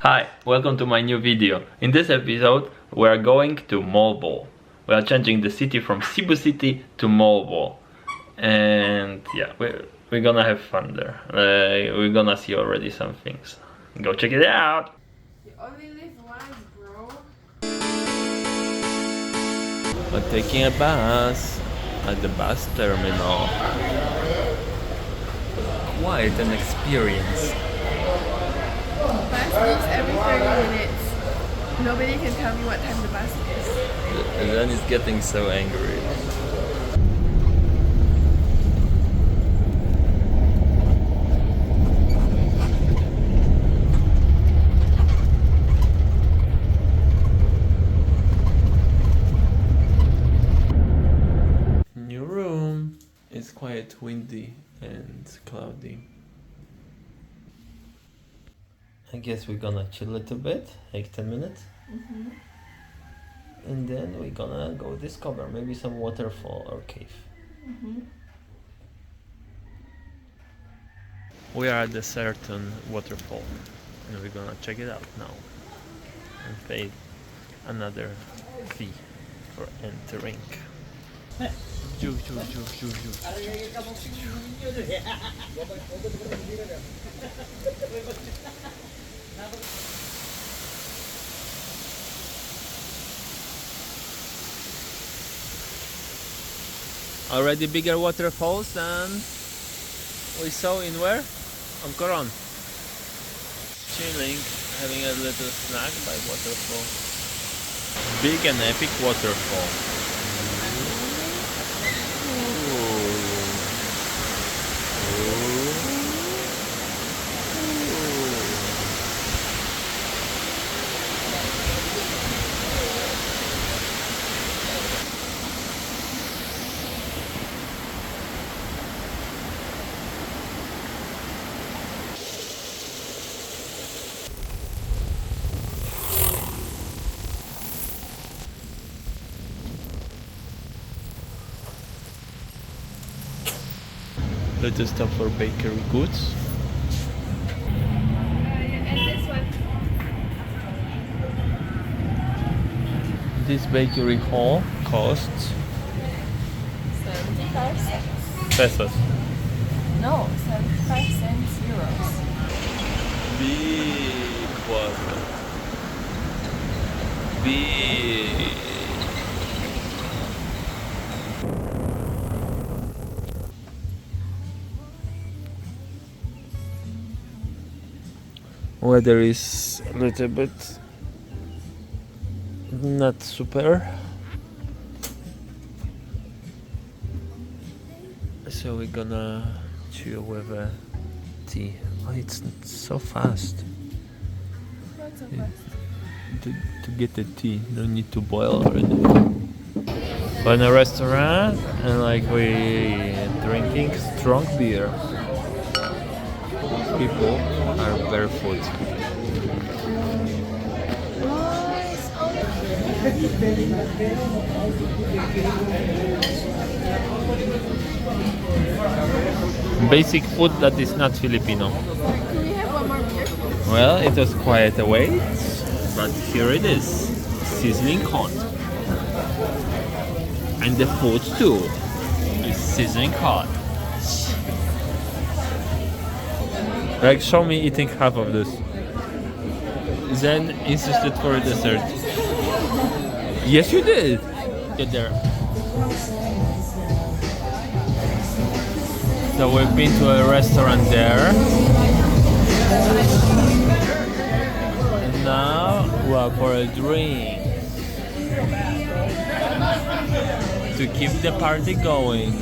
Hi, welcome to my new video. In this episode, we are going to MOALBOAL. We are changing the city from Cebu City to MOALBOAL. And yeah, we're gonna have fun there. We're gonna see already some things. Go check it out! You only live once, bro. We're taking a bus at the bus terminal. Quite an experience. Bus leaves every 30 minutes. Nobody can tell me what time the bus is. And then it's getting so angry. New room. It's quite windy and cloudy. I guess we're gonna chill a little bit, like 10 minutes. And then we're gonna go discover maybe some waterfall or cave. We are at a certain waterfall and we're gonna check it out now and pay another fee for entering. Already bigger waterfalls than we saw in where? On Coron. Chilling, having a little snack by waterfall. Big and epic waterfall. Let us stop for bakery goods. And this one. This bakery hall costs 75 cents. pesos. No, 75 cents euros. Big one. Big. Weather is a little bit not super, so we're gonna chill with a tea. Oh, it's so fast. Not so fast. To get the tea, no need to boil or anything. We're in a restaurant and like we drinking strong beer. People are barefoot. Basic food that is not Filipino. Can we have one more beer? Well, it was quite a wait, but here it is. Sizzling hot. And the food too is sizzling hot. Like, show me eating half of this. Then insisted for a dessert. Yes, you did. Get there. So we've been to a restaurant there. And now we are for a drink. To keep the party going.